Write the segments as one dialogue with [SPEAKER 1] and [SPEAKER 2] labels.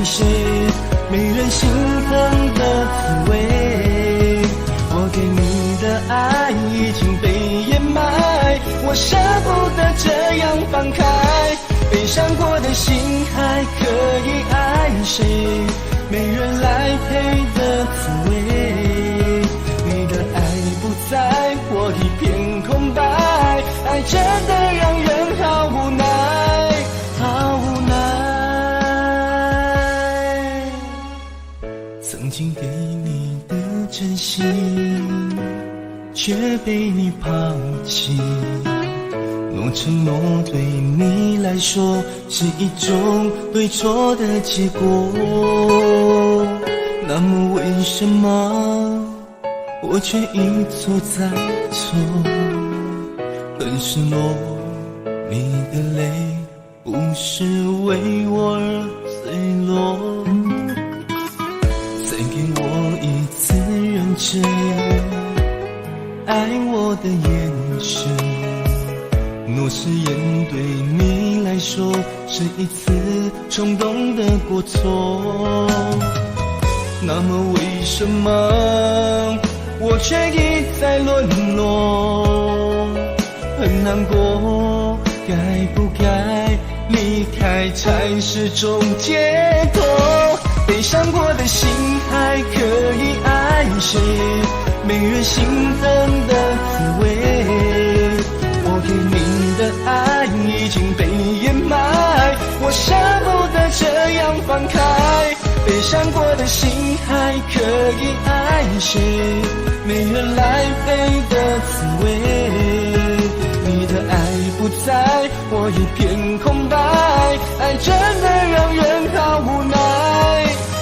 [SPEAKER 1] 谁，没人心疼的滋味。我给你的爱已经被掩埋，我舍不得这样放开。悲伤过的心还可以爱谁，没人来陪的滋味。你的爱不在，我一片空白，爱真的让人好无奈，好无奈。曾经给你的真心，却被你抛弃。诺承诺对你来说是一种对错的结果，那么为什么我却一错再错？很失落，你的泪不是为我而坠落。再给我一次认真爱我的眼神，若誓言对你来说是一次冲动的过错，那么为什么我却一再沦落？很难过，该不该离开才是种解脱？悲伤过的心还可以爱谁？没人心疼的滋味。我给你的爱已经被掩埋，我舍不得这样放开。悲伤过的心还可以爱谁？没人来陪的滋味。你的爱不在，我一片空白，爱真的让人好无奈，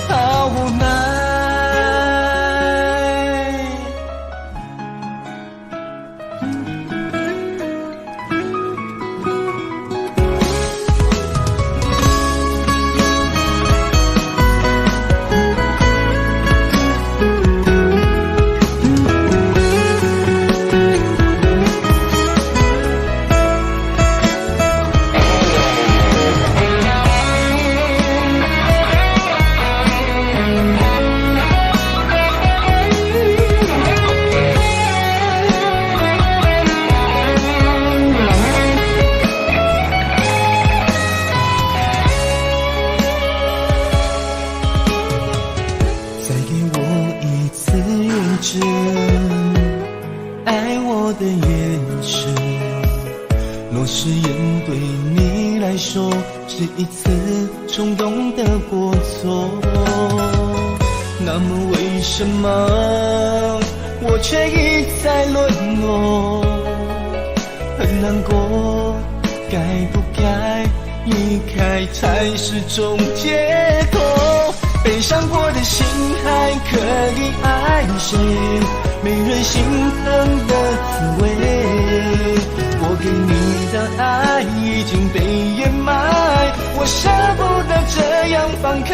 [SPEAKER 1] 好无奈。爱我的眼神，若誓言对你来说是一次冲动的过错，那么为什么我却一再沦落？很难过，该不该离开才是种解脱？悲伤过的心还可以爱谁？没人心疼的滋味。我给你的爱已经被掩埋，我舍不得这样放开。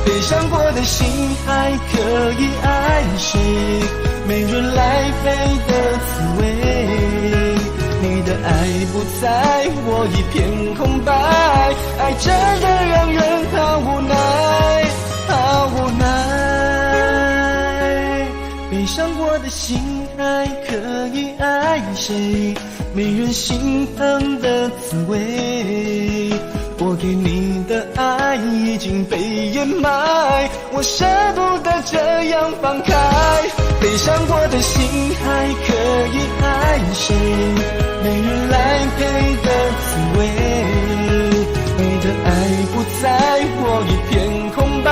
[SPEAKER 1] 悲伤过的心还可以爱谁？没人来陪的滋味。你的爱不在，我一片空白，爱真的让人好无奈，好无奈。悲伤过的心还可以爱谁？没人心疼的滋味。我给你的爱已经被掩埋，我舍不得这样放开。悲伤过的心还可以爱谁？没人来陪的滋味。你的爱不在，我一片空白，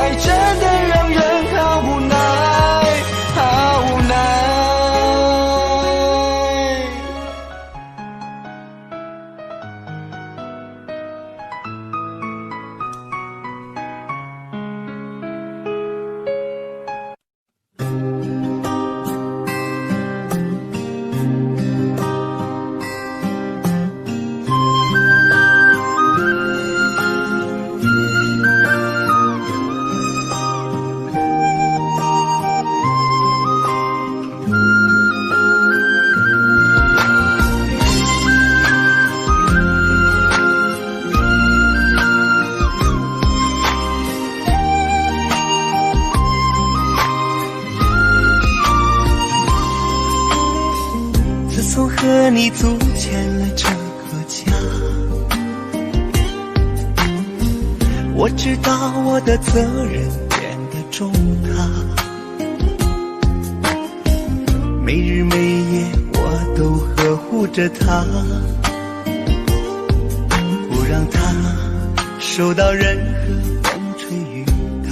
[SPEAKER 1] 爱真的让人好无奈，好无奈。你组建了这个家。我知道我的责任变得重大，没日没夜我都呵护着她，不让她受到任何风吹雨打。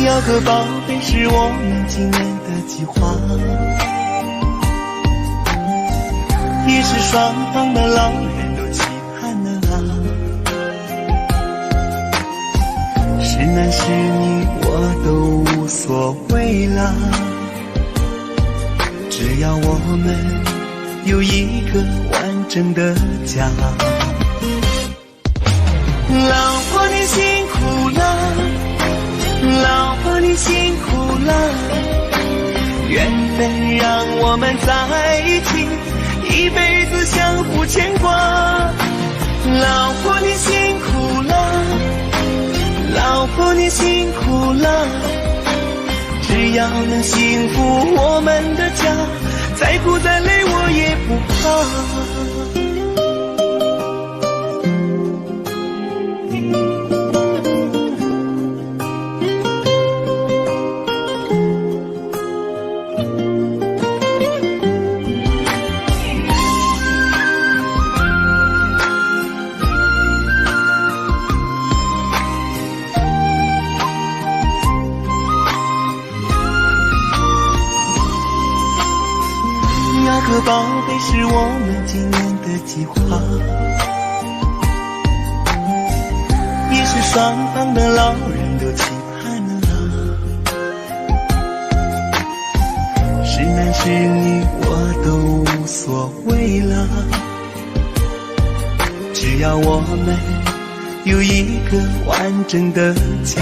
[SPEAKER 1] 要个宝贝是我们今年的计划，也是双方的老人都期盼的啊。是男是女我都无所谓啦，只要我们有一个完整的家。老婆你辛苦了，老婆你辛苦了，缘分让我们在一起，一辈子相互牵挂。老婆你辛苦了，老婆你辛苦了，只要能幸福我们的家，再苦再累我也不怕。那个宝贝是我们今年的计划，也是双方的老人都期盼了。是男是女我都无所谓了，只要我们有一个完整的家。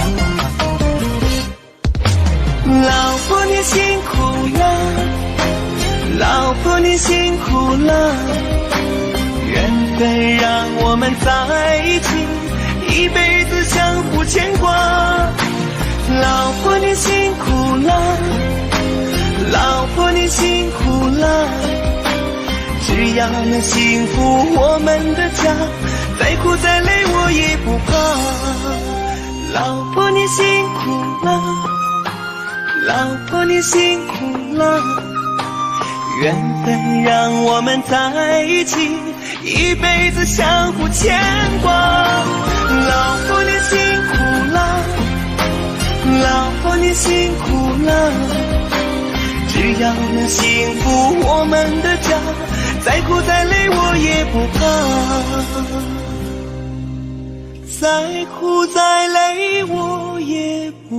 [SPEAKER 1] 老婆你辛苦了，老婆你辛苦了，缘分让我们在一起，一辈子相互牵挂。老婆你辛苦了，老婆你辛苦了，只要能幸福我们的家，再苦再累我也不怕。老婆你辛苦了，老婆你辛苦了，缘分让我们在一起，一辈子相互牵挂。老婆你辛苦了，老婆你辛苦了，只要能幸福我们的家，再苦再累我也不怕，再苦再累我也不怕。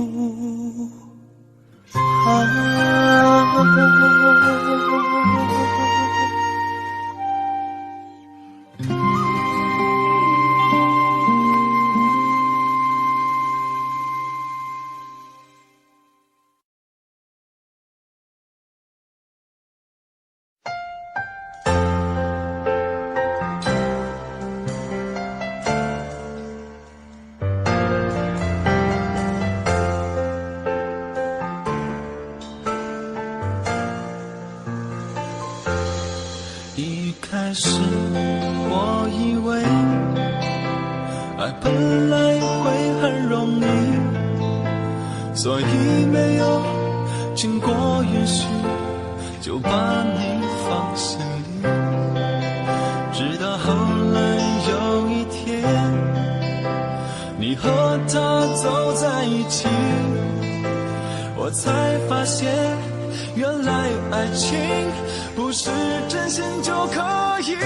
[SPEAKER 2] 一开始我以为爱本来会很容易，所以没有经过允许就把你放心里。直到后来有一天，你和他走在一起，我才发现原来爱情不是真心就可以。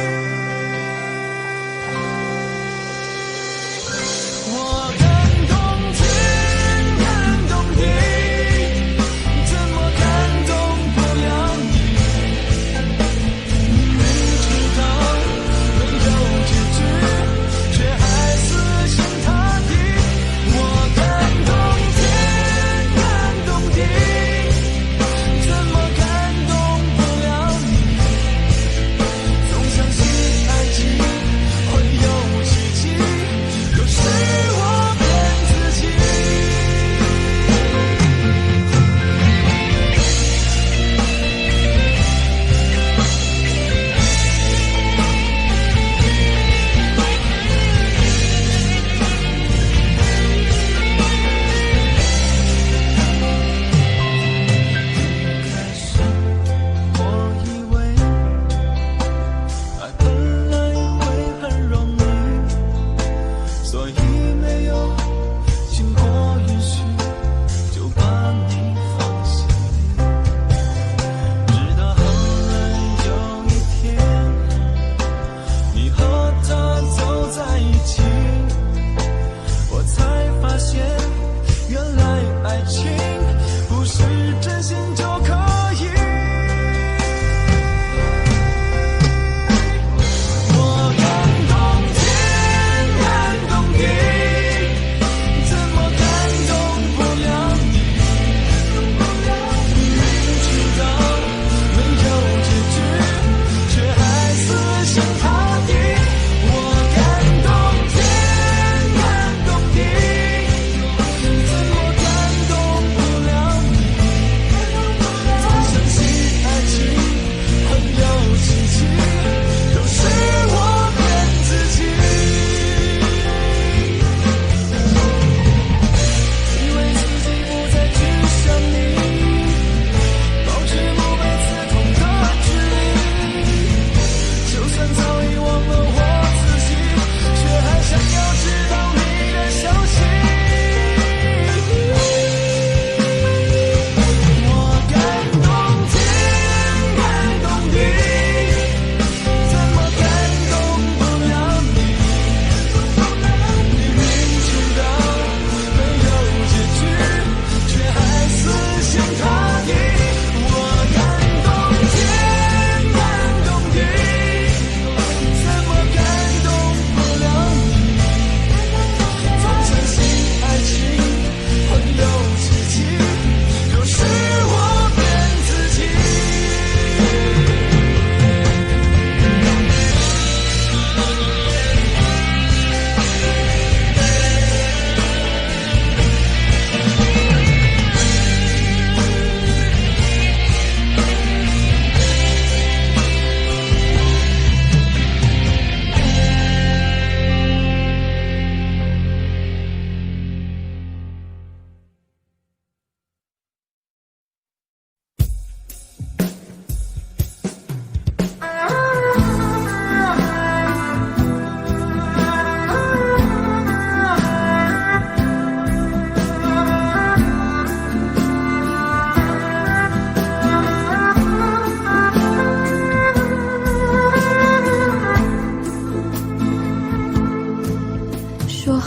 [SPEAKER 2] 我感动天，感动地，怎么感动不了你？明知道没有结局，却还死心塌地。我感动天，感动地，怎么感动不了你？总相信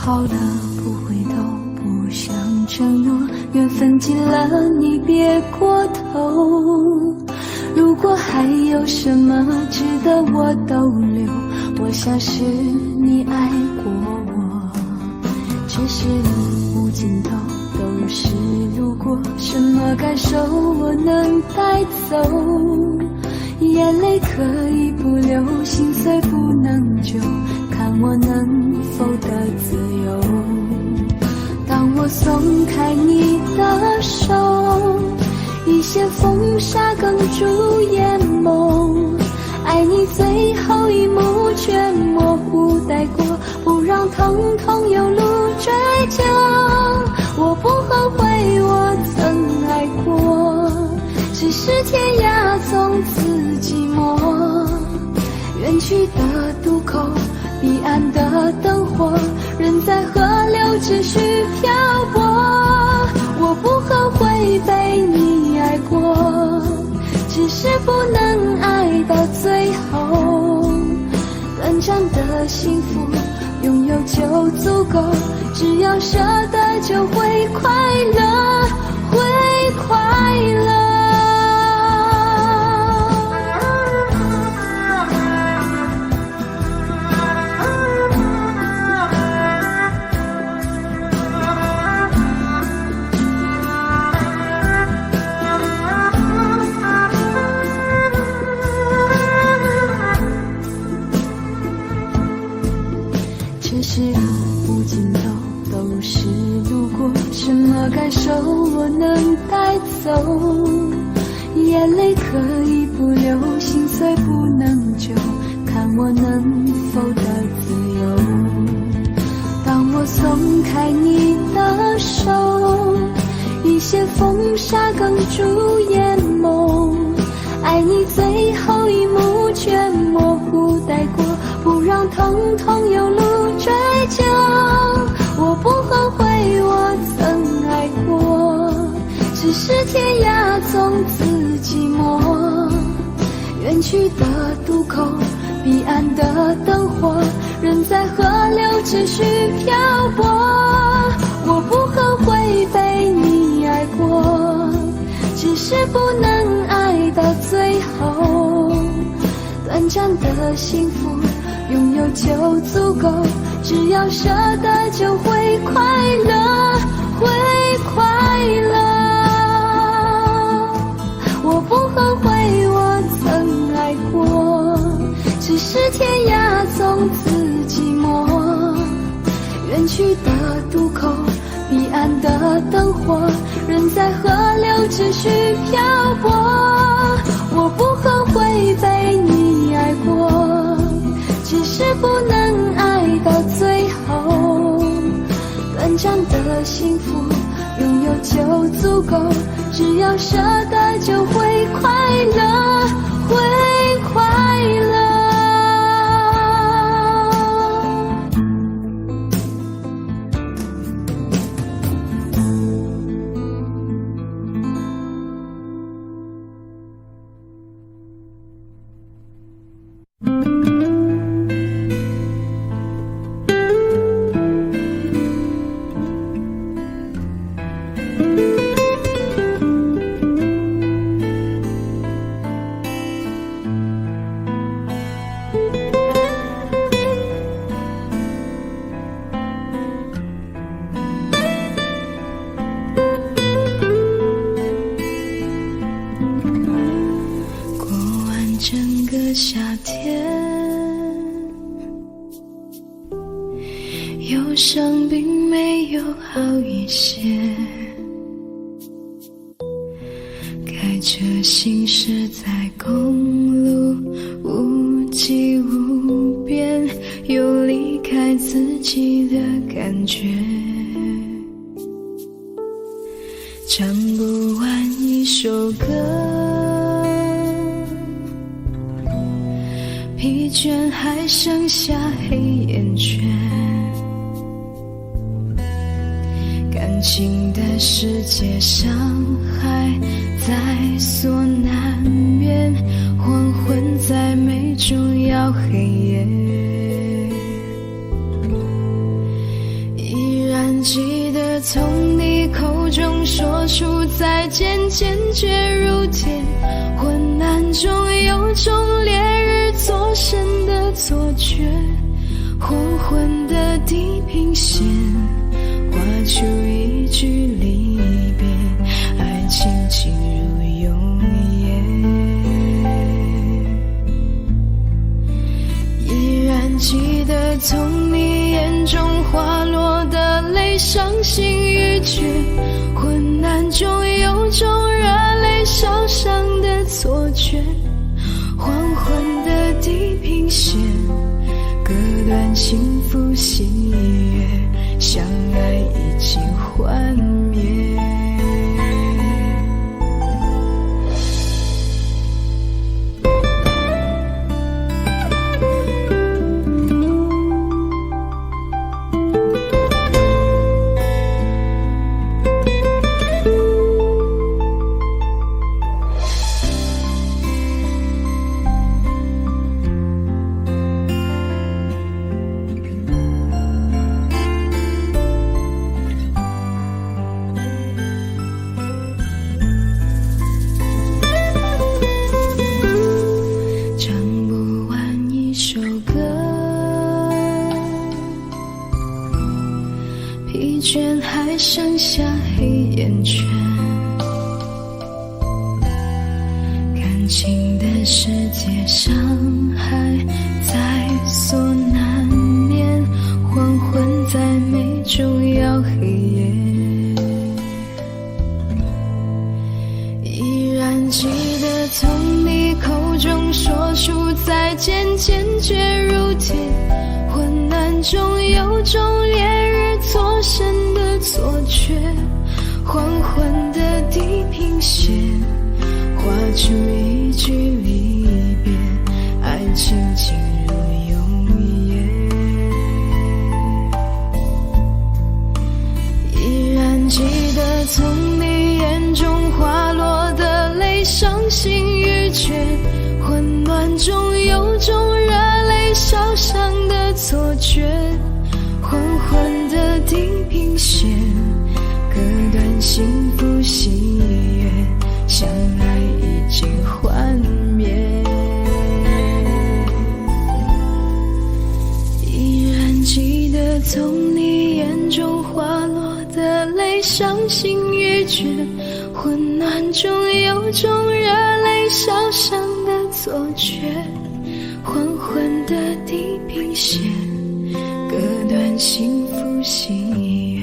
[SPEAKER 3] 好了，不回头，不想承诺，缘分尽了，你别过头。如果还有什么值得我逗留，我想是你爱过我。这是路无尽头，都是路过，什么感受我能带走？眼泪可以不流，心碎不能救，看我能否得自由。当我松开你的手，一线风沙哽住眼眸，爱你最后一幕却模糊带过，不让疼痛有路追究。我不后悔我曾爱过，只是天涯从此寂寞。远去的渡口，彼岸的灯火，人在河流只需漂泊。我不后悔被你爱过，只是不能爱到最后。短暂的幸福拥有就足够，只要舍得就会快乐，会快乐。这是路无尽头，都是路过，什么感受我能带走？眼泪可以不流，心碎不能救，看我能否得自由。当我松开你的手，一线风沙哽住眼眸，爱你最后一幕却模糊带过，不让疼痛有路追究。我不后悔我曾爱过，只是天涯从此寂寞。远去的渡口，彼岸的灯火，人在河流只需漂泊。我不后悔被你爱过，只是不能爱到最后。短暂的幸福拥有就足够，只要舍得就会快乐，会快乐。我不后悔我曾爱过，只是天涯从此寂寞。远去的渡口，彼岸的灯火，人在河流只需漂泊。我不后悔被你爱过，只是不能爱到最后。短暂的幸福拥有就足够，只要舍得就会快乐，会快乐。夏天，忧伤并没有好一些，开车行驶在公路，无际无边，有离开自己的感觉，唱不完一首歌，疲倦还剩下黑眼圈，感情的世界伤害在所难免，黄昏在眉中要黑夜，从你口中说出再见，坚决如铁。昏暗中有种烈日灼身的错觉，黄昏的地平线画出一句离别，爱情进入永夜。依然记得从你眼中滑落的泪，伤心欲绝。昏暗中有种热泪烧伤的错觉，黄昏的地平线割断幸福喜悦，相爱已经幻灭。疲倦还剩下黑眼圈，感情的世界伤害在所难免，黄昏再美终要黑夜。依然记得从你口中说出再见，坚决如铁。昏暗中有种烈日灼身的错觉，黄昏的地平线画出一句离别，爱情进入永夜。依然记得从你眼中滑落的泪，伤心欲绝。混乱中有种热泪烧伤的错觉，黄昏的地平线割断幸福喜悦，相爱已经幻灭。依然记得从你眼中滑落的泪，伤心欲绝。混乱中有种热泪烧伤的错觉，黄昏的地平线割断幸福喜悦，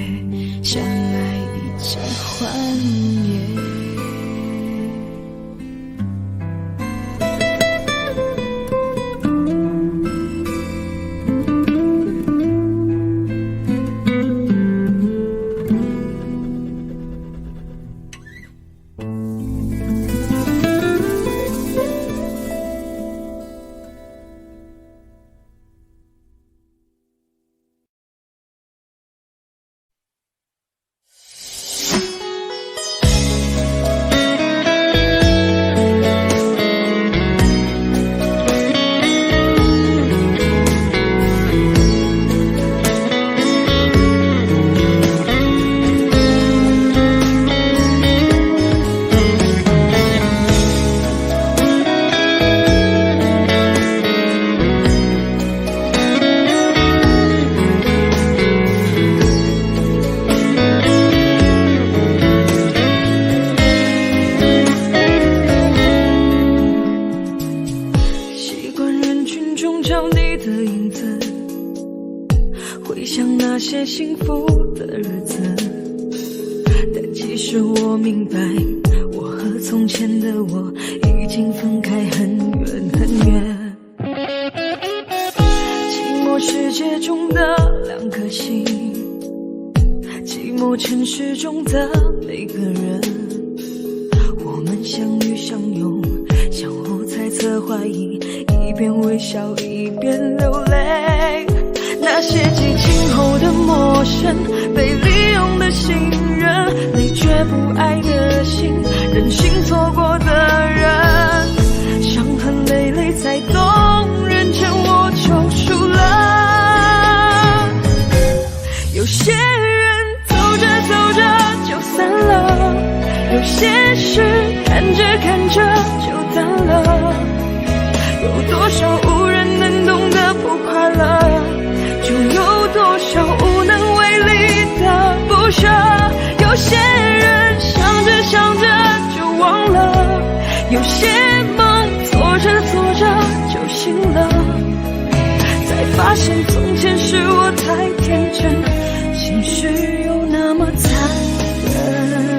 [SPEAKER 3] 相爱已经幻灭。
[SPEAKER 4] 那些幸福的日子，但其实我明白，我和从前的我已经分开很远很远。寂寞世界中的两颗心，寂寞城市中的每个人，我们相遇相拥，相互猜测怀疑，一边微笑一边流泪。那些激情后的陌生，被利用的信任，累却不爱的心，任性错过的人，伤痕累累才懂，认真我就输了。有些人走着走些事看着看着就淡了，有多少无人能懂的不快乐，就有多少无能为力的不舍。有些人想着想着就忘了，有些梦做着做着就醒了，才发现从前是我太天真，现实又那么残忍。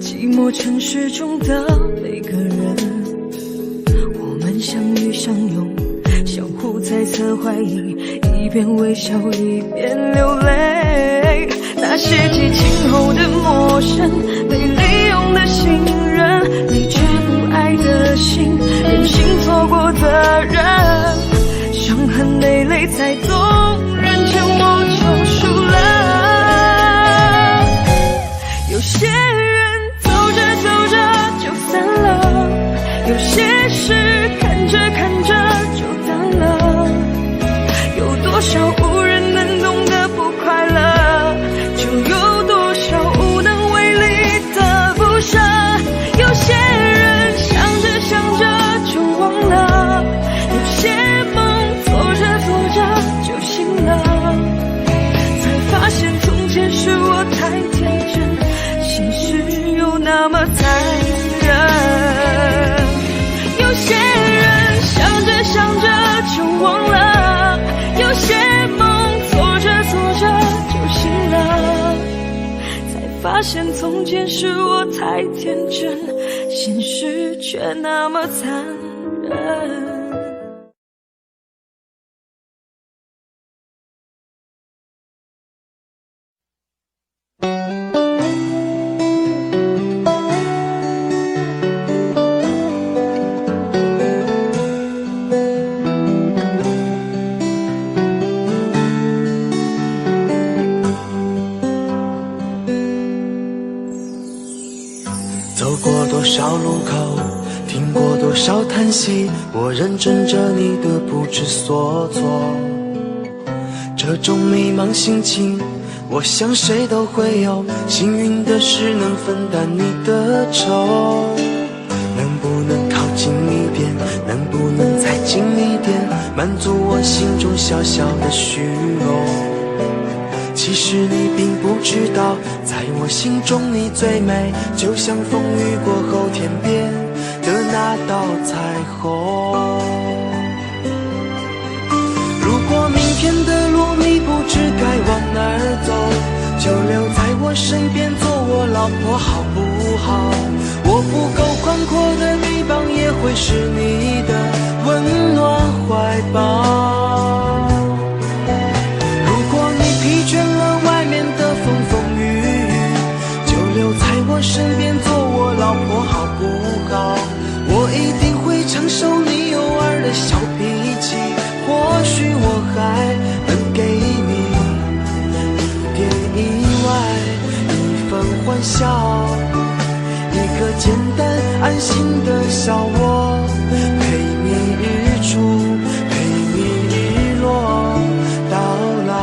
[SPEAKER 4] 寂寞城市中的每个人，我们相遇相拥，相互猜测怀疑，一边微笑一边流泪。那些激情后的陌生，被利用的信任，你却不爱的心，任性错过责任，伤痕累累才懂，人前我就输了。有些人走着走着就散了，有些事看着看着就淡了，有多少无人能懂的不快乐，就有多少无能为力的不舍。有些人想着想着就忘了，有些梦做着做着就醒了，才发现从前是我太天真，现实又那么残忍。有些人想着想着就忘了，有些梦做着做着就醒了，才发现从前是我太天真，现实却那么残忍。
[SPEAKER 1] 走过多少路口，听过多少叹息，我认真着你的不知所措。这种迷茫心情，我想谁都会有，幸运的是能分担你的愁。能不能靠近一点，能不能再近一点，满足我心中小小的虚荣。其实你并不知道，在我心中你最美，就像风雨过后天边的那道彩虹。如果明天的路你不知该往哪儿走，就留在我身边做我老婆好不好？我不够宽阔的地方也会是你的温暖怀抱。疲倦了外面的风风雨雨，就留在我身边做我老婆好不好？我一定会承受你偶尔的小脾气，或许我还能给你一点意外，一份欢笑，一个简单安心的小窝，陪你日出，陪你日落到老。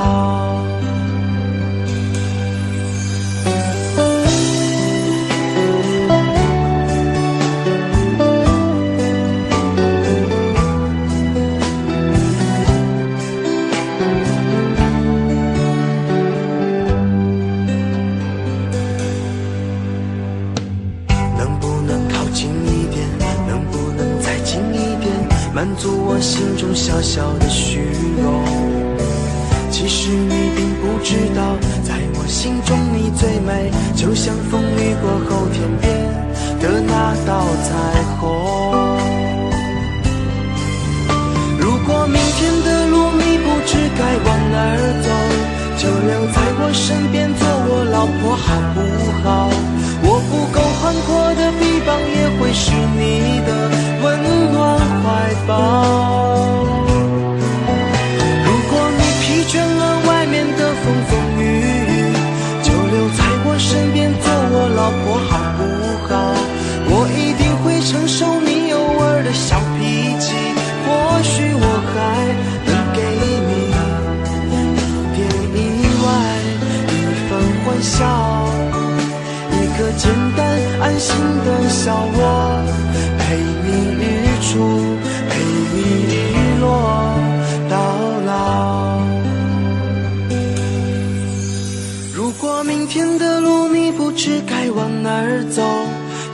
[SPEAKER 1] 满足我心中小小的虚荣。其实你并不知道，在我心中你最美，就像风雨过后天边的那道彩虹。身边做我老婆好不好？我不够宽阔的臂膀，也会是你的温暖怀抱。如果你疲倦了外面的风风雨雨，就留在我身边做我老婆好不好？我一定会承受你偶尔的小脾气，或许我还能给你一点意外，一份欢笑，一个简单安心的小窝，陪你日出，陪你日落到老。如果明天的路你不知该往哪儿走，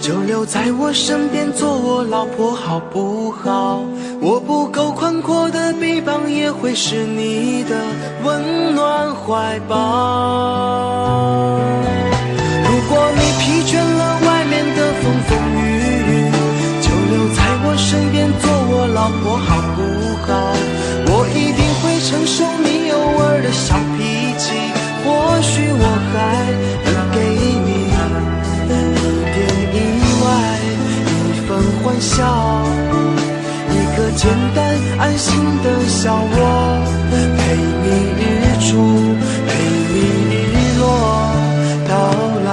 [SPEAKER 1] 就留在我身边做我老婆好不好？我不够宽阔的臂膀，也会是你的温暖怀抱。如果你疲倦了外面的风风雨雨，就留在我身边做我老婆好不好？我一定会承受你偶尔的小脾气，或许我还能给你一点意外，一份欢笑，一个简单安心的小窝，陪你日出，陪你日落到老。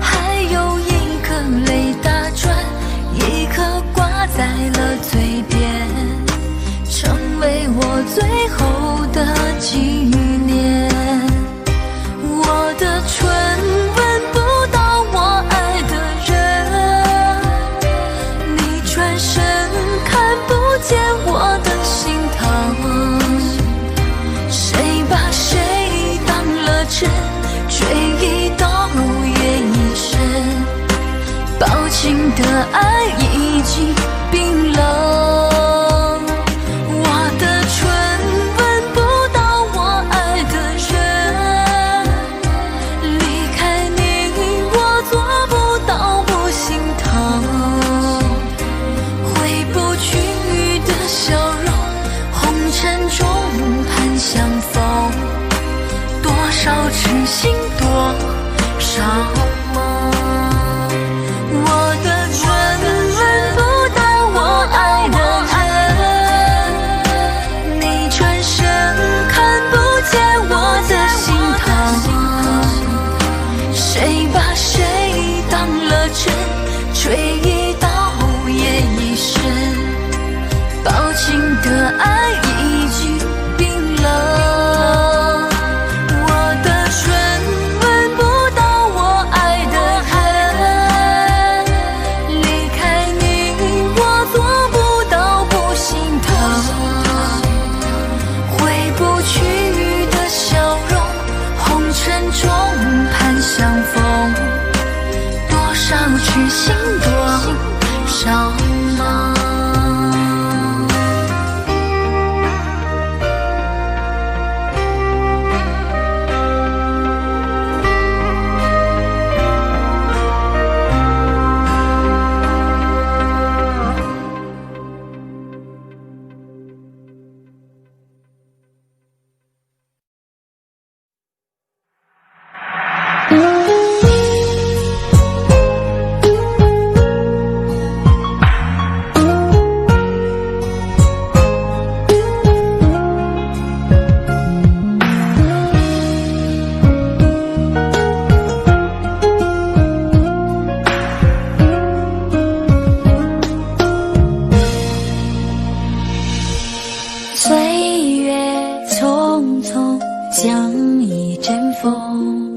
[SPEAKER 3] 还有一颗雷打转，一爱已经冰冷。我的唇吻不到我爱的人，离开你我做不到不心疼。回不去的笑容，红尘中盼相逢，多少痴心多少梦。我的唇吻不到我爱的人，你转身看不见我的心疼。谁把谁当了真，追一刀也一生，抱情的爱已经冰冷。我的唇吻不到我爱的人，离开你我做不到不心疼。回不去的笑容，红尘中盼相逢，多少痴心多少梦。岁月匆匆像一阵风，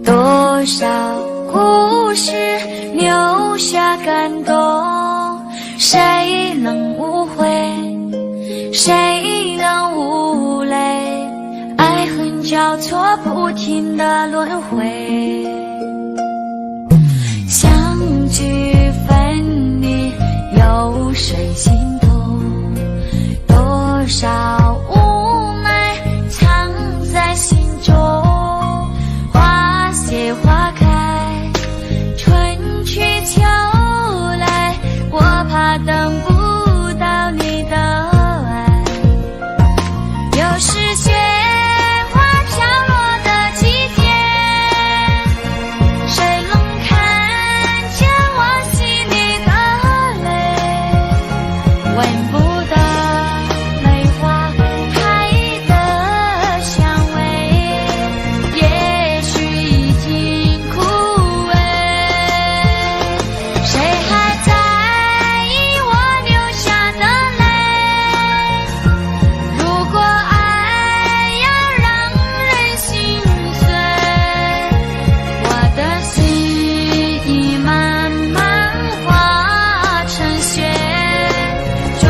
[SPEAKER 3] 多少故事留下感动，谁能无悔，谁能无泪，爱恨交错不停的轮回，相聚分离有谁心痛，多少无奈藏在心中，花谢花开，春去秋来，我怕等不到你的爱。又是雪花飘落的季节，谁能看见我心里的泪，闻不得梅花开的香味，也许已经枯萎，谁还在意我流下的泪？如果爱要让人心碎，我的心已慢慢化成雪，追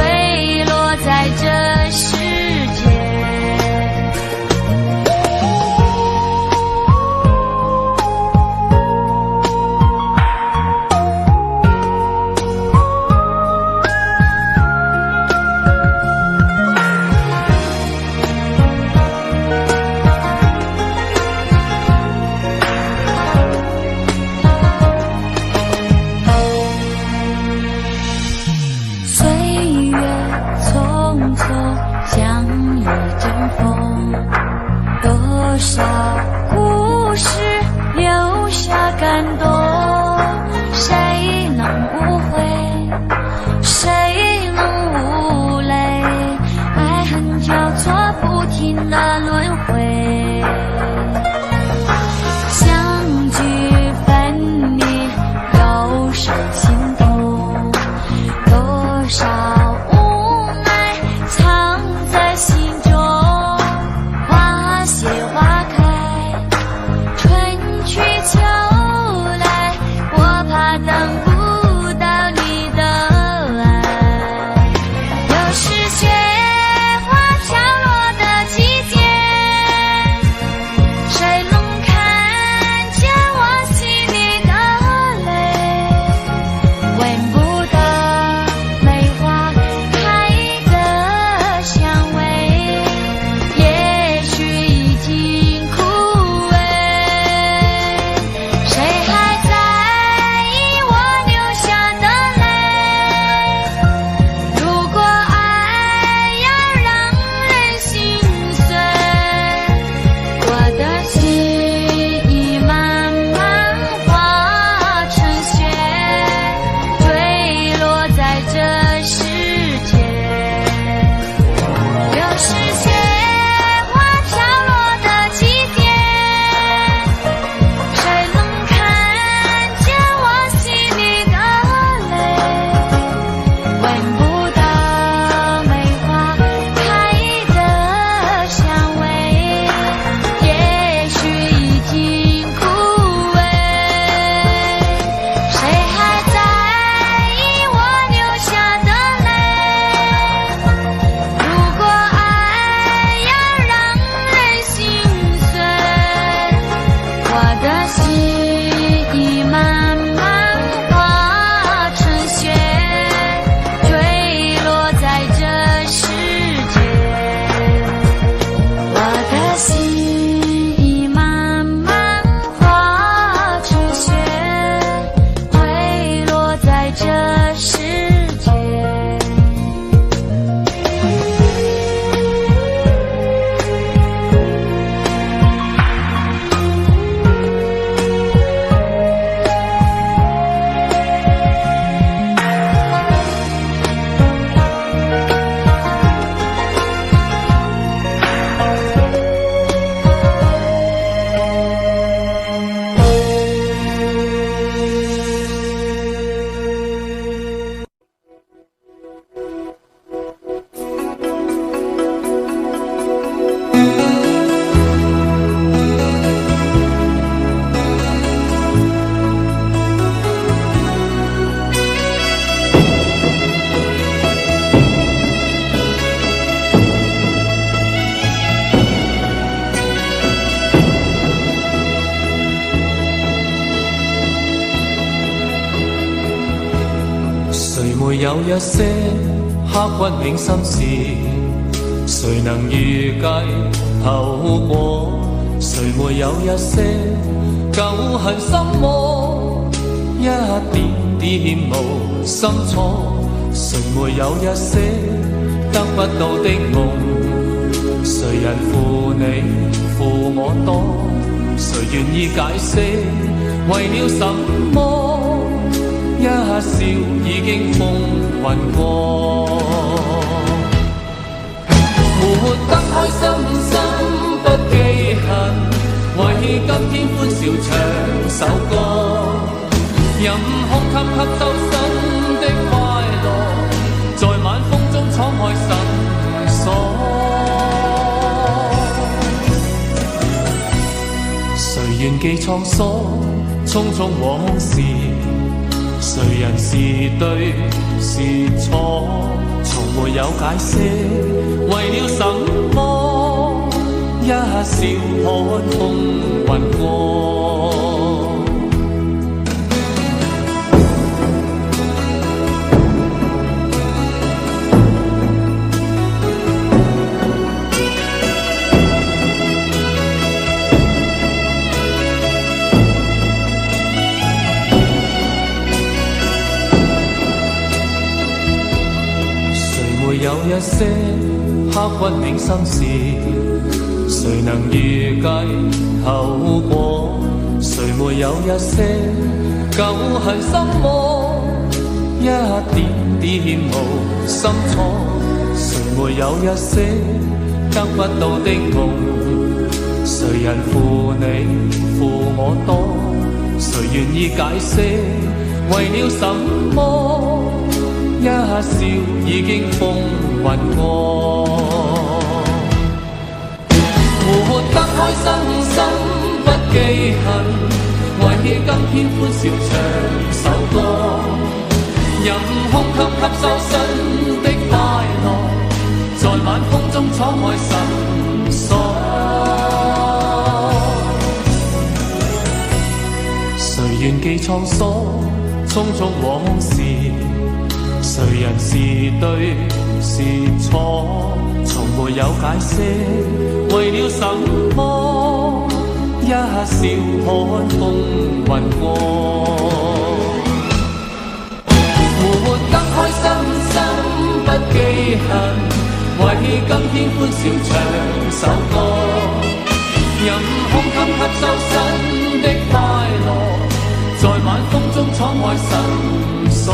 [SPEAKER 2] 有一些刻骨銘心事，誰能預計後果？誰沒有一些舊恨心魔，一點點無心錯？誰沒有一些得不到的夢？誰人負你負我多？誰願意解釋為了什麼？一笑已經風雲過，活得開心心不記恨，為今天歡笑唱首歌，任空吸吸收新的快樂，在晚風中敞開心鎖。誰願記滄桑，匆匆往事，誰人是對是錯？從沒有解釋為了什麼？一笑看風雲過。有一些刻骨銘心事，誰能預計後果？誰沒有一些舊恨心魔，一點點無心錯？誰沒有一些得不到的夢？誰人負你負我多？誰願意解釋為了什麼？一笑已經風雲過，活得開心心不記恨，為今天歡笑唱首歌，任空吸收新的快樂，在晚風中敞開心鎖。誰願記滄桑，匆匆往事，誰人是對是錯？從沒有解釋為了什麼？一笑看風雲過，活得開心心不記恨，為今天歡笑唱首歌，任空吸收新的快樂，在晚風中敞開心鎖。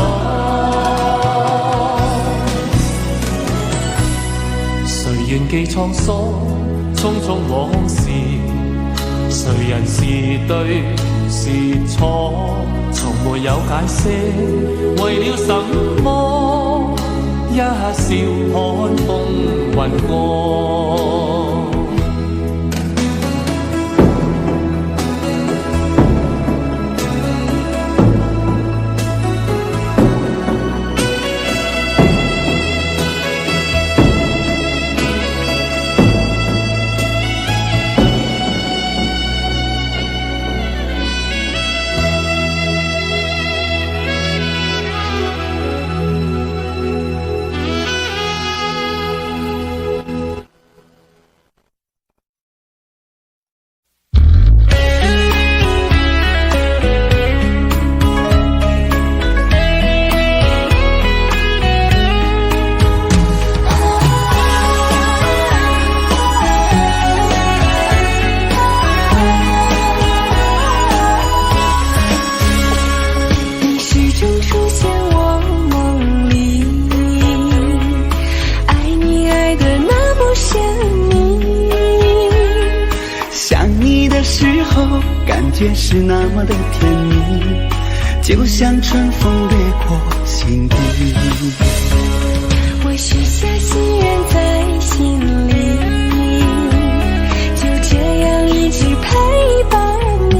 [SPEAKER 2] 誰願記滄桑，匆匆往事，誰人是對是錯？從沒有解釋為了什麼？一笑看風雲過。
[SPEAKER 5] 觉是那么的甜蜜，就像春风掠过心底。
[SPEAKER 3] 我许下心愿在心里，就这样一直陪伴你。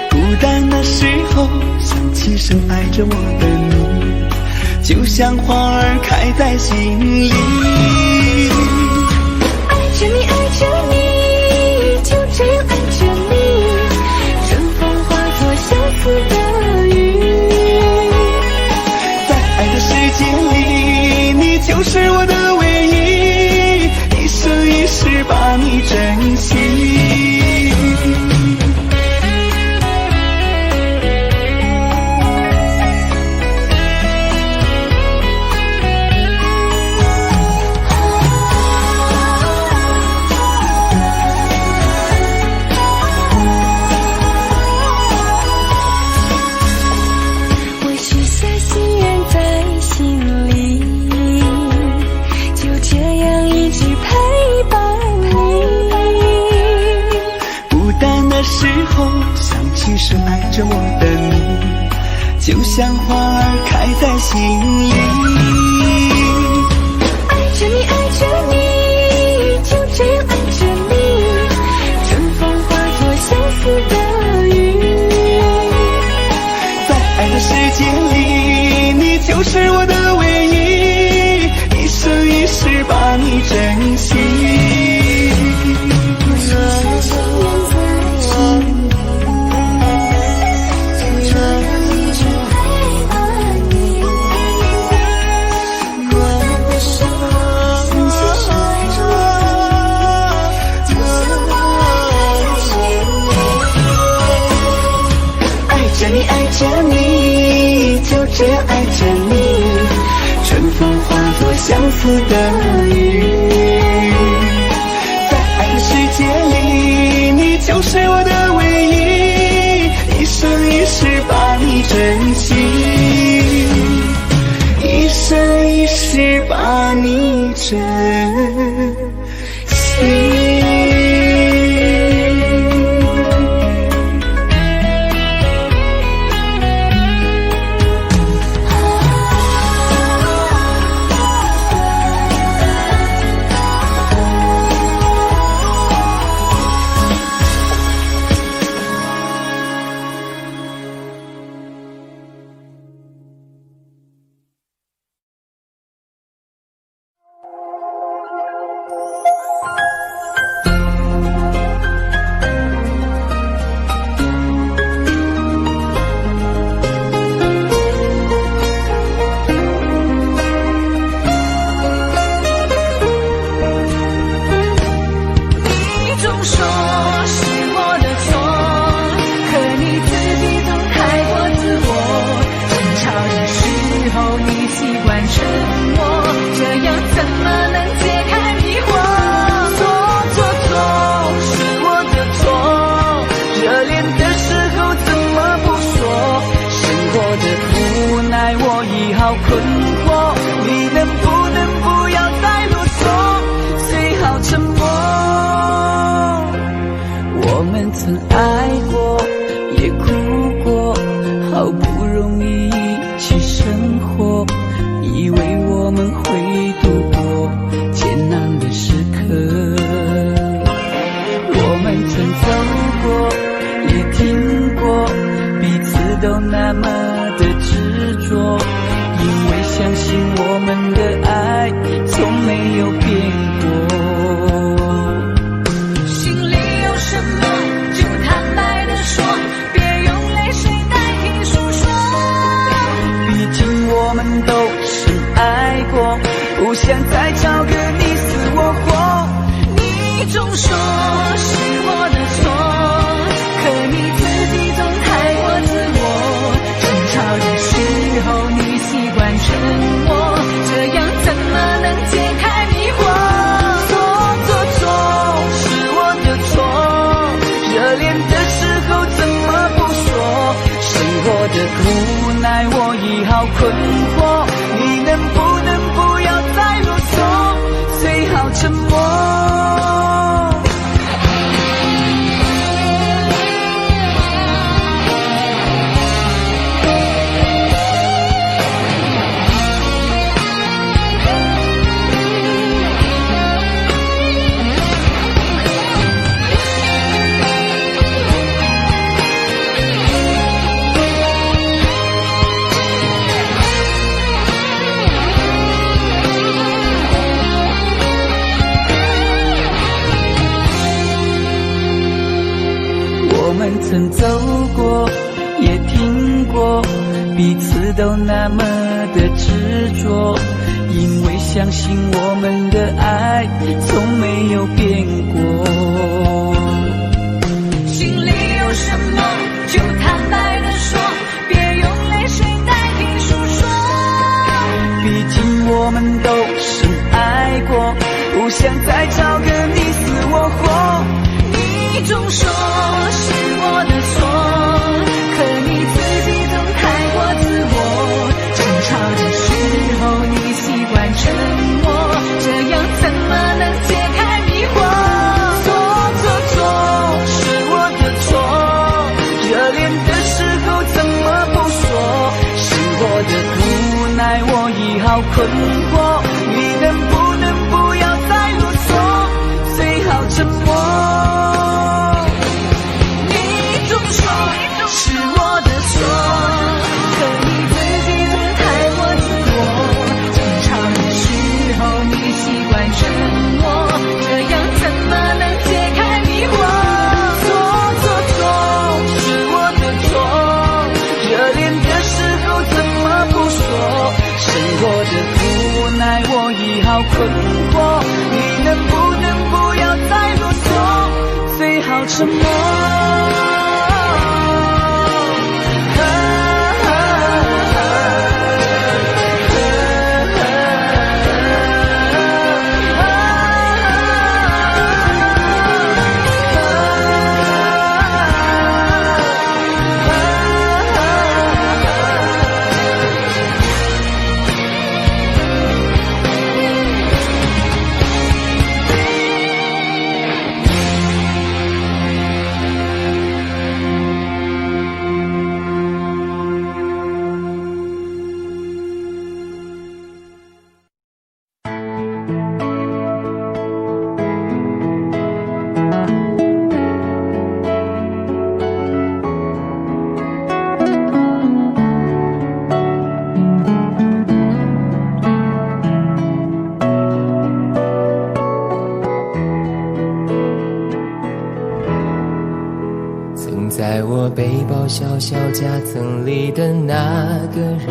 [SPEAKER 5] 孤单的时候想起深爱着我的你，就像花儿开在心里。
[SPEAKER 3] 爱着你，爱着你，就这样爱着你，春风化作相思的雨，
[SPEAKER 5] 就是我的唯一，一生一世把你珍惜。深爱着我的你，就像花儿开在心里。
[SPEAKER 3] 爱着你，爱着你，就这样爱着你，春风化作相思的雨。
[SPEAKER 5] 在爱的世界里，你就是我的唯一，一生一世把你珍惜。爱着你，就这样爱着你，春风化作相思的雨。在爱的世界里，你就是我的唯一，一生一世把你珍惜，一生一世把你珍惜。
[SPEAKER 4] 困惑，你能不要再啰嗦，最好沉默。我们曾爱过，也哭过，好不容易一起生活，以为我们会度过艰难的时刻。我们曾走过，也听过，彼此都那么的执着，因为相信我们的爱从没有变过。心里有什么就坦白地说，别用泪水代替诉说。毕竟我们都深爱过，不想再找个你死我活。你总说是我的错，可你自己总太过自我。争吵的时候你习惯沉默，这样怎么能解开迷惑？错是我的错，热恋的时候怎么不说？生活的无奈我已好困惑，你能不要再啰嗦，最好沉默。我们曾走过，也听过，彼此都那么的
[SPEAKER 5] 的执着，因为相信我们的爱从没有变过。
[SPEAKER 4] 心里有什么就坦白地说，别用泪水代替诉说。
[SPEAKER 5] 毕竟我们都深爱过，不想再找个你死我活。
[SPEAKER 4] 你总说是我的错，可你自己总太过自我。争吵的时候你习惯沉默，这样怎么能解开迷惑？
[SPEAKER 5] 错是我的错，热恋的时候怎么不说？是我的无奈，我已好困惑。你能不能不要再啰嗦，最好沉默。
[SPEAKER 4] 你总说是我的错，可你自己总太过自我。争吵的时候你习惯沉默，这样怎么能解开迷惑？
[SPEAKER 5] 错是我的错，热恋的时候怎么不说？生活的无奈，我已好困惑。你能不能不要再啰嗦，最好沉默。
[SPEAKER 1] 在我背包小小夹层里的那个人，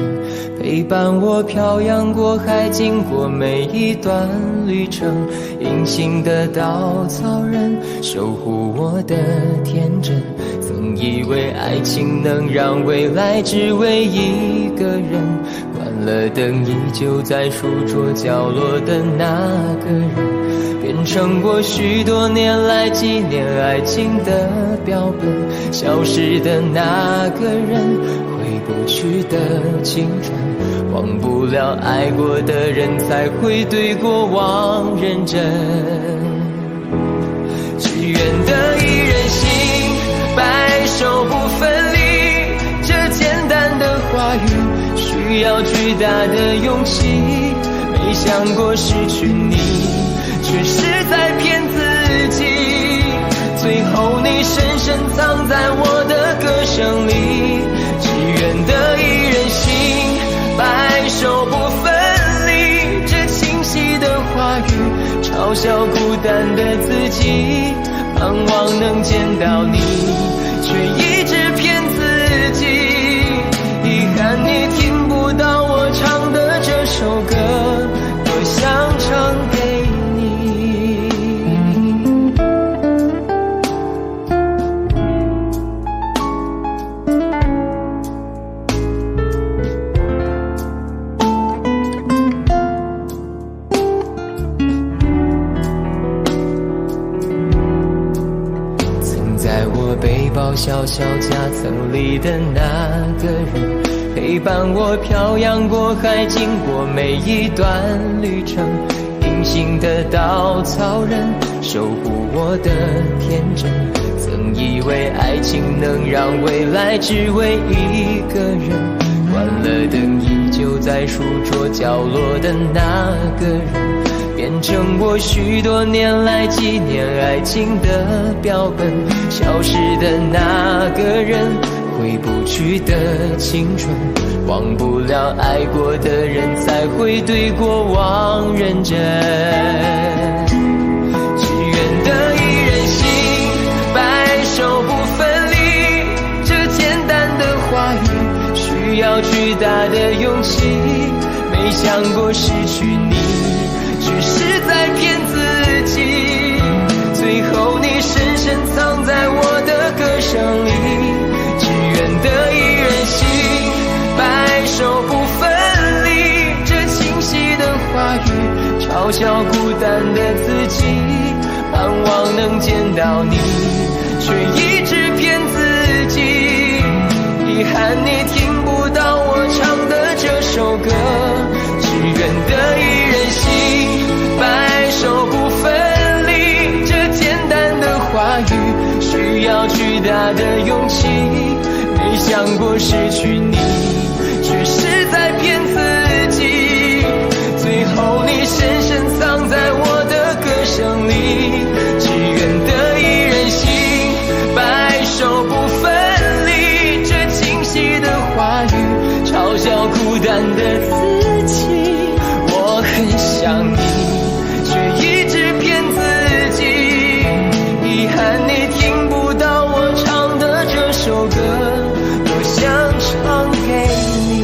[SPEAKER 1] 陪伴我漂洋过海，经过每一段旅程。隐形的稻草人，守护我的天真。曾以为爱情能让未来只为一个人，关了灯依旧在书桌角落的那个人，变成我许多年来纪念爱情的标本。消失的那个人，回不去的青春，忘不了爱过的人，才会对过往认真。只愿得一人心，白首不分离，这简单的话语需要巨大的勇气。没想过失去你，却是在骗自己。最后你深深藏在我的歌声里，只愿得一人心，白首不分离。这清晰的话语嘲笑孤单的自己，盼望能见到你，却一直骗自己。遗憾你听不到我唱的这首歌，多想唱给你。背包小小夹层里的那个人，陪伴我漂洋过海，经过每一段旅程。隐形的稻草人，守护我的天真。曾以为爱情能让未来只为一个人，关了灯依旧在书桌角落的那个人，变成我许多年来纪念爱情的标本。消失的那个人，回不去的青春，忘不了爱过的人，才会对过往认真。只愿得一人心，白首不分离。这简单的话语需要巨大的勇气。
[SPEAKER 5] 想过失去你，只是在骗自己。最后你深深藏在我的歌声里，只愿得一人心，白首不分离。这清晰的话语嘲笑孤单的自己，盼望能见到你，却一直骗自己。遗憾你听不到我唱的这首歌，只愿得一人心，白首不分离。这简单的话语需要巨大的勇气，没想过失去你，只是在骗自己。最后你深深藏在我的歌声里，只愿得一人心，白首不分离。这清晰的话语嘲笑孤单的自己，我很想你，却一直骗自己。遗憾你听不到我唱的这首歌，多想唱给你。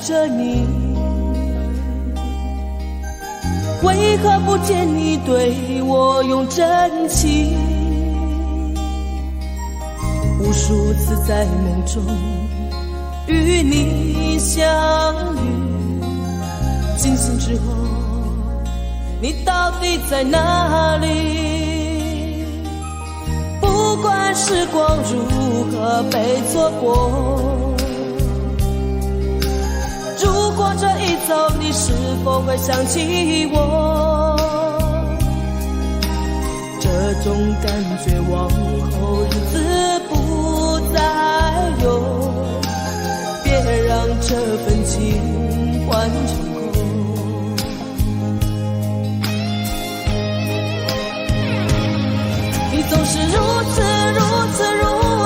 [SPEAKER 4] 着你，为何不见你对我用真情？无数次在梦中与你相遇，惊醒之后，你到底在哪里？不管时光如何被错过，如果这一走，你是否会想起我？这种感觉往后日子不再有，别让这份情换成空。你总是如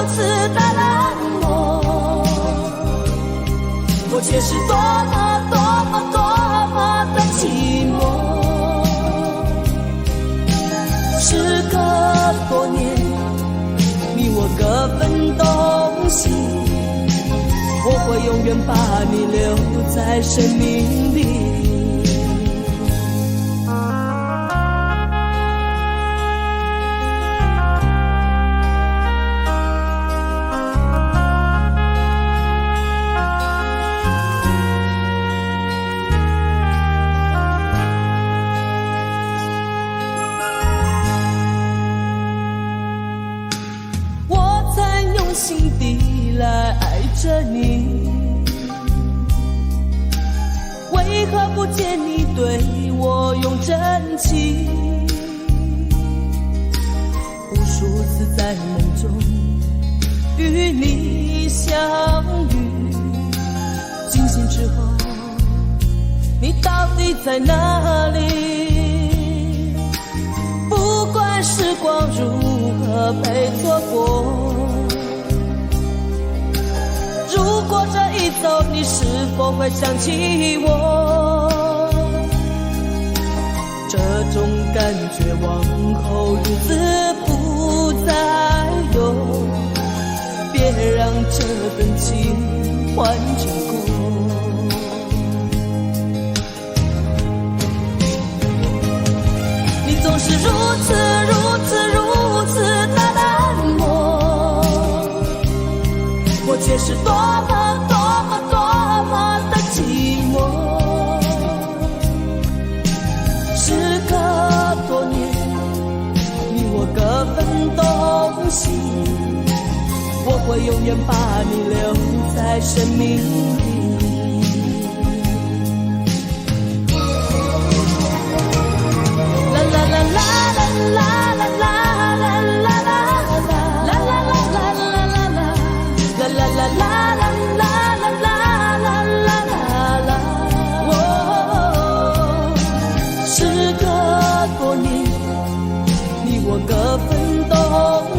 [SPEAKER 4] 此的冷漠，我却是多么的寂寞。时隔多年，你我各分东西，我会永远把你留在生命里。心底来爱着你，为何不见你对我用真情？无数次在梦中与你相遇，惊醒之后，你到底在哪里？不管时光如何被错过，如果这一走，你是否会想起我？这种感觉往后日子不再有，别让这份情换成空。你总是如此的冷漠，我却是多么的寂寞。时隔多年，你我各分东西，我会永远把你留在生命里。啦啦啦啦啦啦啦。各分东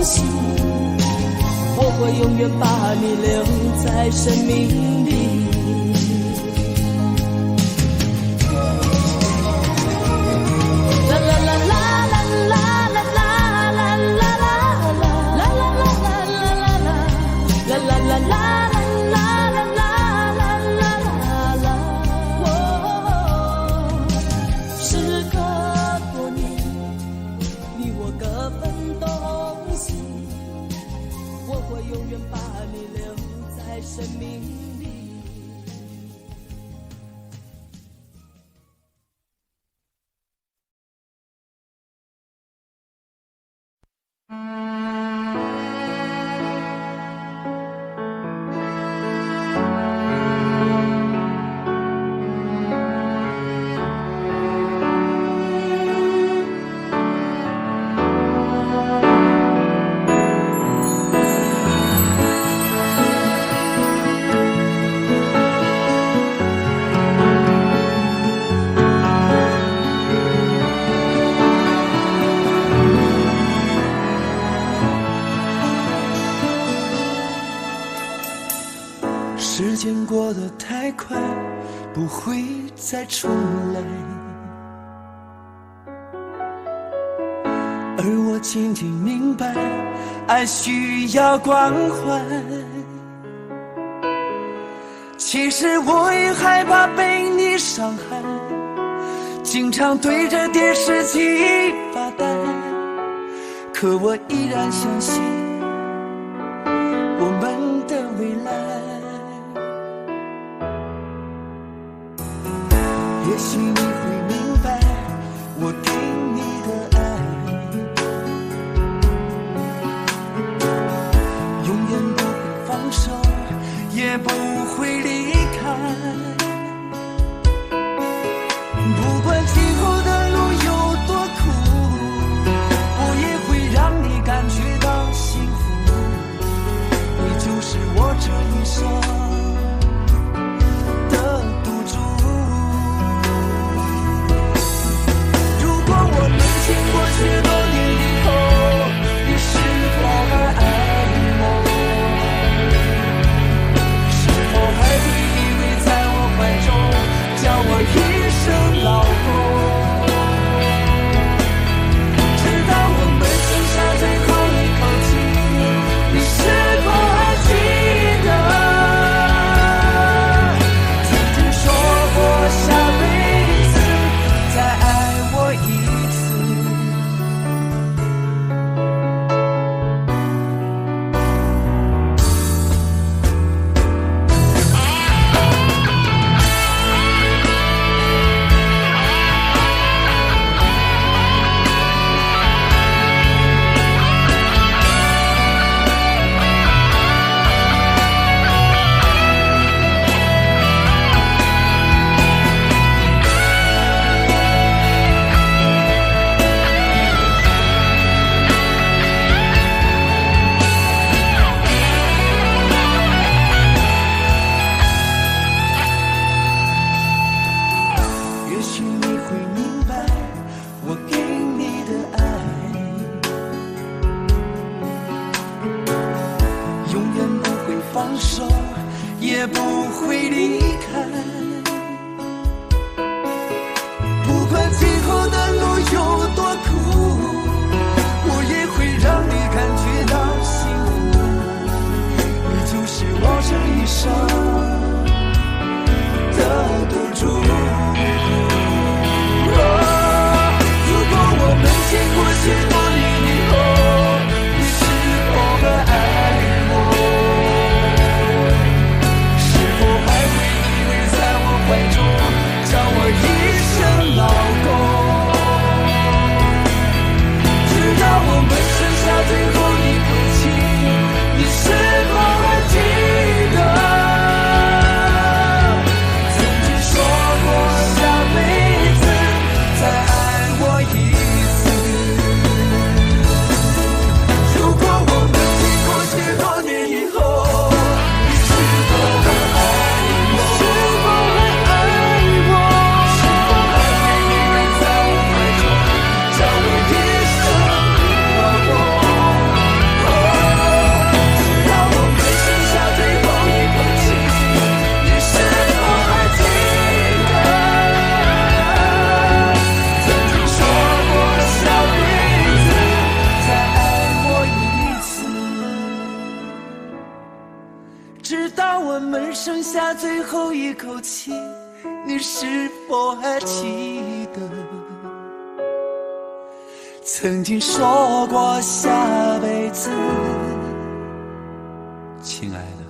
[SPEAKER 4] 西，我会永远把你留在生命里。啦啦啦啦啦啦啦啦啦啦啦啦啦啦啦啦啦。永远把你留在生命里。
[SPEAKER 1] 时间过得太快，不会再重来，而我渐渐明白，爱需要关怀，
[SPEAKER 5] 其实我也害怕被你伤害，经常对着电视机发呆，可我依然相信我们的未来。也许你会明白我给你的爱永远不会放手，也不会离开。不管今后的路有多苦，我也会让你感觉到幸福。你就是我这一生的赌注。如果我们经过许多年以后，你是否还爱我？是否还会依偎在我怀中，叫我一声老公？直到我们剩下最后一口气，你是否还记得曾经说过下辈子再爱我一次？也许你会明白我给你的爱永远不会放手，也不会离开。不管今后的路有多苦，我也会让你感觉到幸福。你就是我这一生的赌注。如果我们经过许多年以后，你是否还爱我？是否还会依偎在我怀中，叫我一声老公？直到我们剩下最后一口气，你是否还记得曾经说过下辈子再爱我一次？如果我们经过许多年以后，你是否还爱我？是否还爱我？是否还会依偎在我怀中，叫我一声老公？直到我们剩下最后一口气，你是否还记得曾经说过下辈子再爱我一次？直到我们剩下最后一口气，你是否还记得曾经说过下辈子，亲爱的，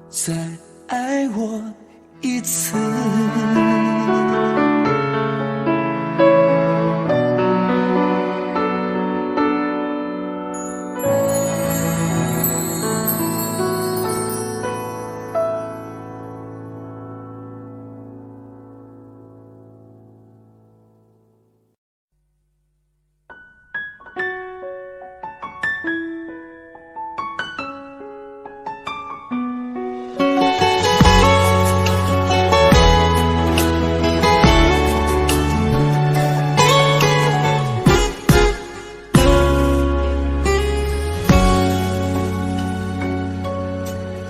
[SPEAKER 5] 再爱我一次？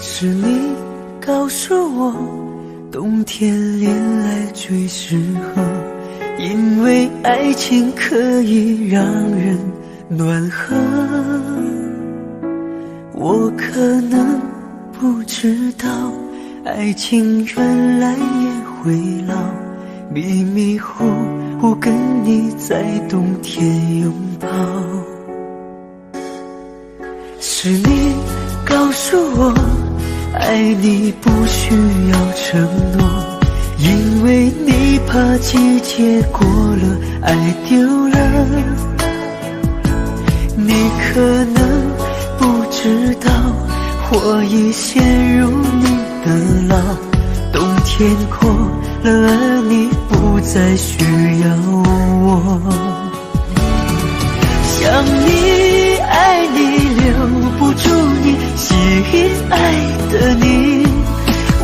[SPEAKER 5] 是你告诉我，冬天恋爱最适合，因为爱情可以让人暖和。我可能不知道，爱情原来也会老，迷迷糊糊跟你在冬天拥抱。是你告诉我，爱你不需要承诺，因为你怕季节过了，爱丢了。你可能不知道，我已陷入你的牢，冬天过了，而你不再需要我。想你爱你留不住你，吸引爱的你，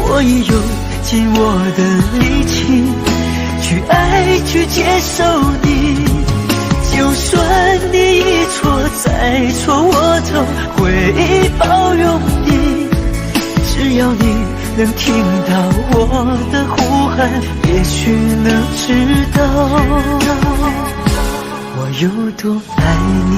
[SPEAKER 5] 我已用尽我的力气去爱去接受你。就算你一错再错，我都会包容你。只要你能听到我的呼喊，也许能知道我有多爱你。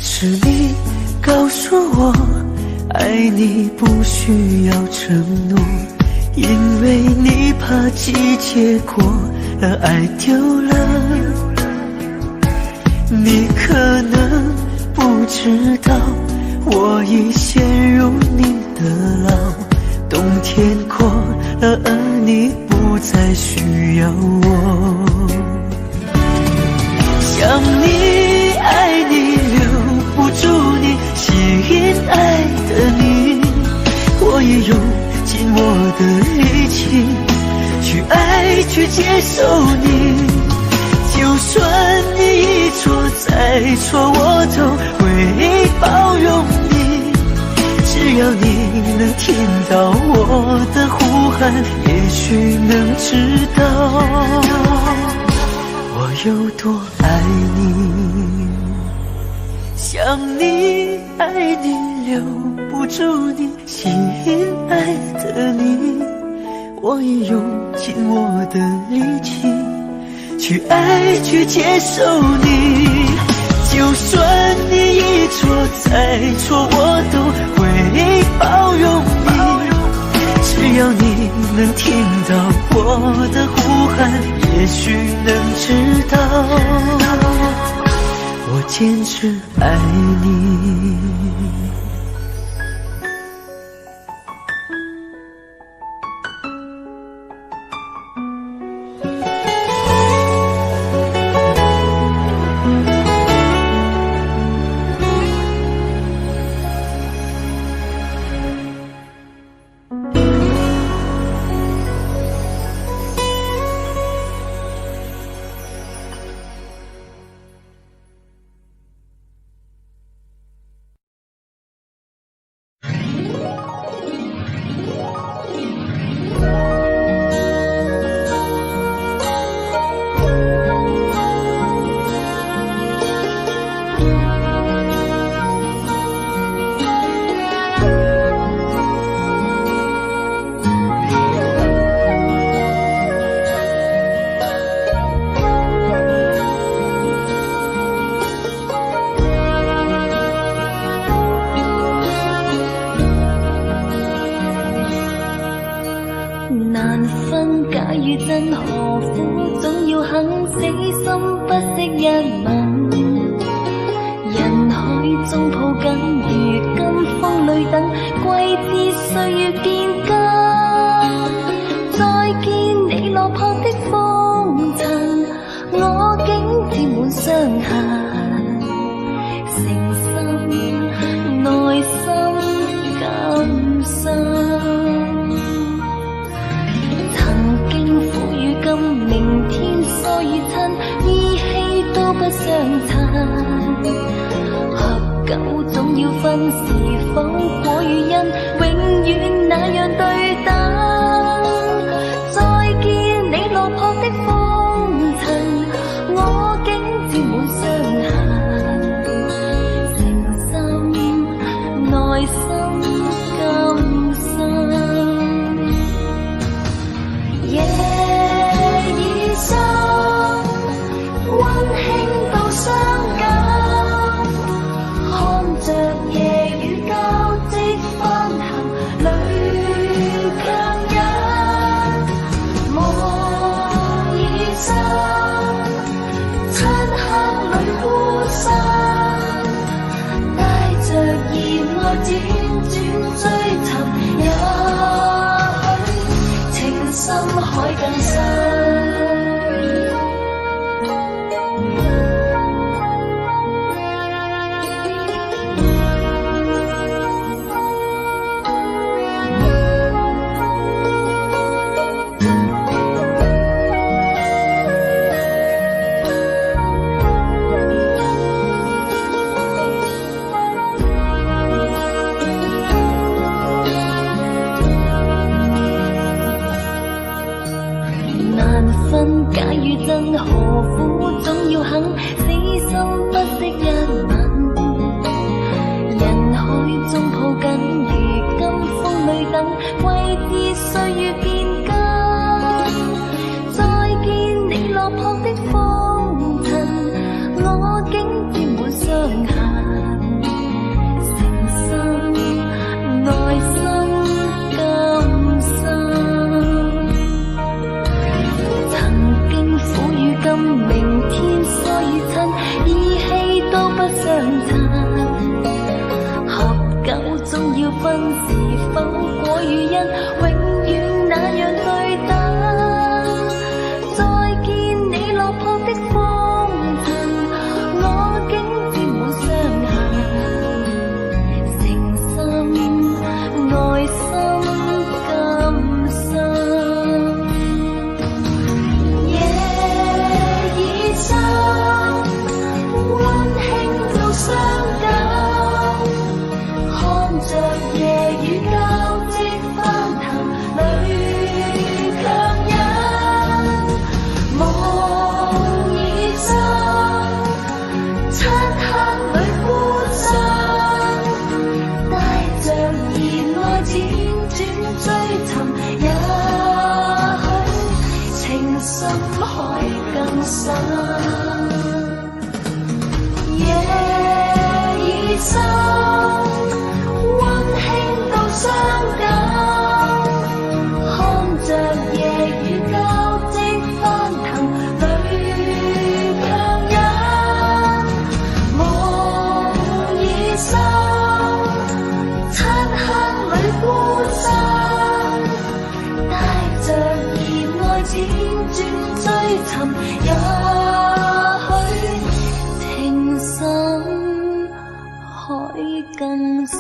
[SPEAKER 5] 是你告诉我，爱你不需要承诺，因为你怕季节过了，爱丢了。你可能不知道，我已陷入你的牢，冬天过了，而你不再需要我。想你爱你留不住你，吸引爱的你，我也用尽我的力气去爱去接受你。就算你一错再错，我都会包容你。只要你能听到我的呼喊，也许能知道我有多爱你。想你爱你留不住你，吸引爱的你，我已用尽我的力气去爱去接受你。就算你一错再错，我都会包容你。只要你能听到我的呼喊，也许能知道我坚持爱你。
[SPEAKER 3] 難分假與真，何苦總要肯死心不惜一吻？人海中抱緊，如今風裏等，季節歲月變更。再見你落魄的風塵，我竟沾滿傷痕。誠心內心感傷。明天疏與親，依稀都不相襯。合久總要要分是否果與因，永遠那樣對等。再見你落魄的風塵，我竟沾滿傷痕，誠心內心甘心。夜已深，溫馨到傷感，看着夜雨交織翻行，淚強忍。夢已深，漆黑裏孤身，帶着熱愛輾轉追尋，也許情深海更深。假與真，何苦總要肯死心不息一吻？人海中抱緊，如今風裏等，季節歲月變更。再見你落魄的風塵，我竟沾滿傷痕，誠心內心甘心。今明天所以親，意氣都不相襯。合久總要分是否果與因，永遠那樣對等。再見你落魄的風塵，我竟沾滿傷痕，誠心內心甘心。溫馨到傷感，看着夜雨交織翻騰，淚強忍。夢已深，漆黑裏孤身，帶着熱愛輾轉追尋，也許情深海更深。夜已深，溫馨到傷感，看着夜雨交織翻騰，淚強忍。夢已深，漆黑裏孤身，帶着熱愛輾轉追尋，也海更深。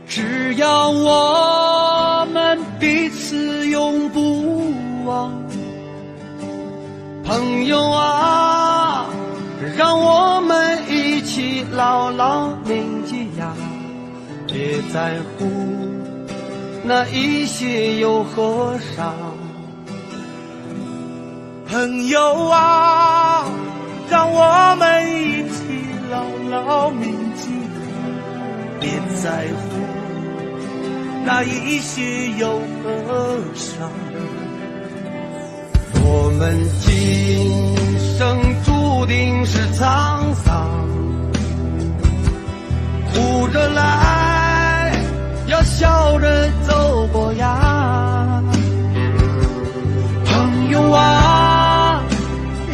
[SPEAKER 5] 只要我们彼此永不忘，朋友啊，让我们一起牢牢铭记呀，别在乎那一些又何伤。朋友啊，让我们一起牢牢铭记，别在乎那一些又何伤。我们今生注定是沧桑，苦着来，要笑笑着走过呀。朋友啊，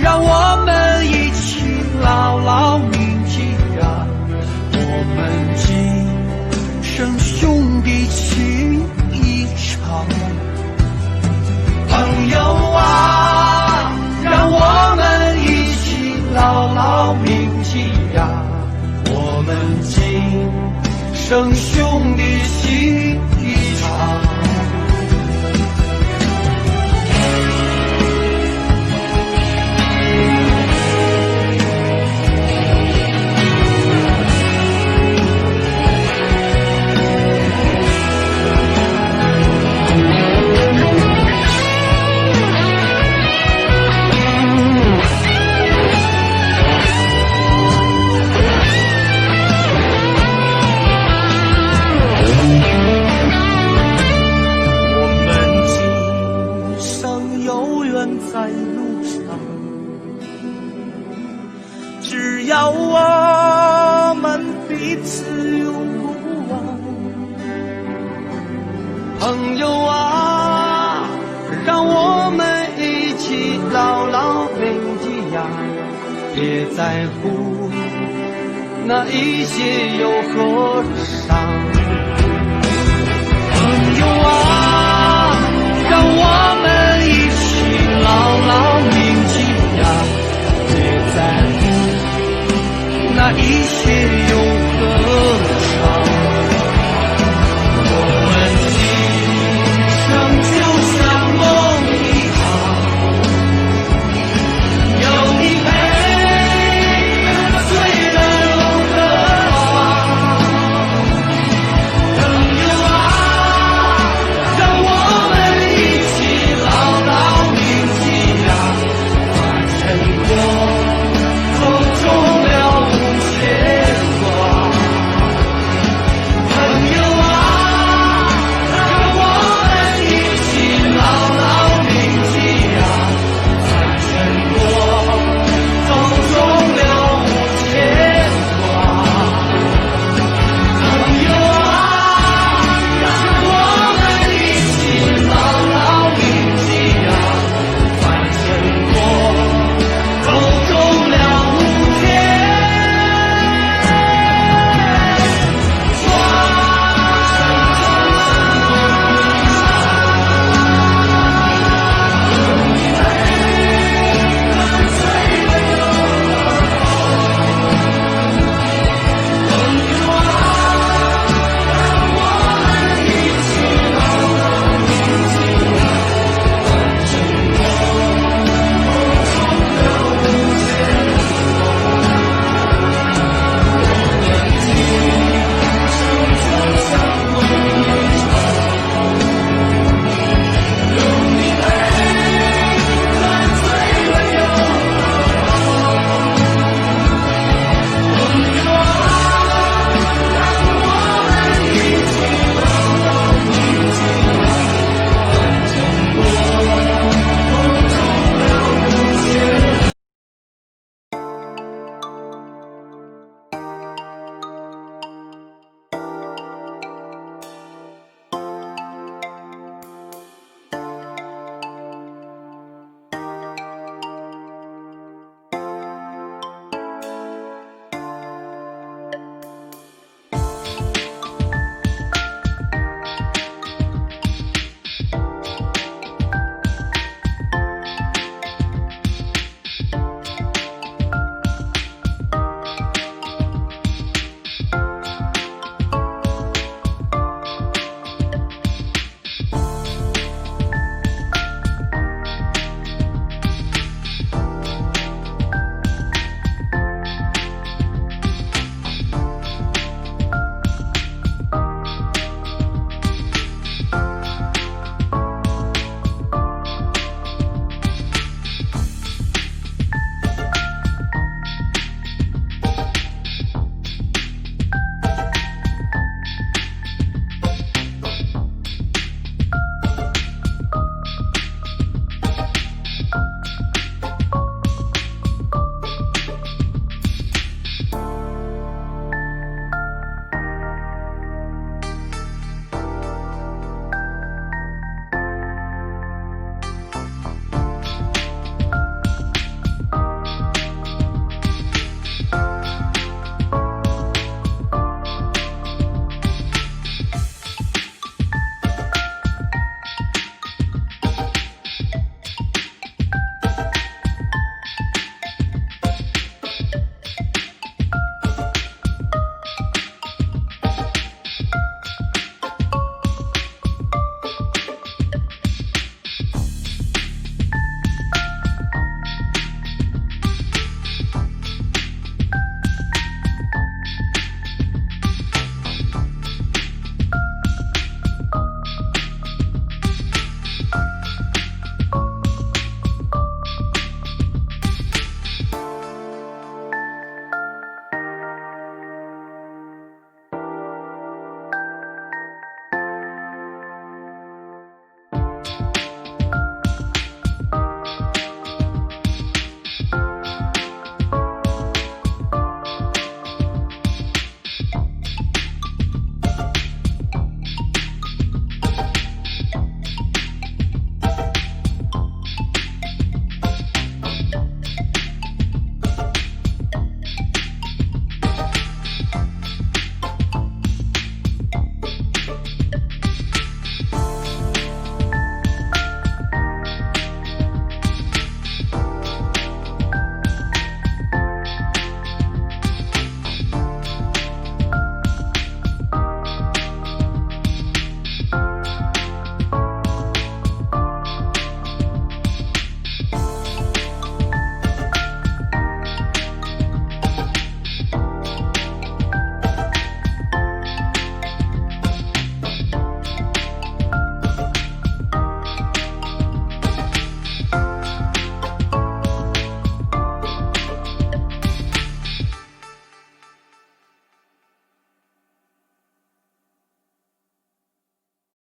[SPEAKER 5] 让我们一起牢牢铭记呀，我们今生兄弟情一场。朋友啊，让我们一起牢牢铭记呀，我们今生兄弟情一场。在路上，只要我们彼此永不忘。朋友啊，让我们一起牢牢铭记呀，别在乎那一些又何伤。朋友啊，让我们一起牢牢铭记呀，别在乎那一些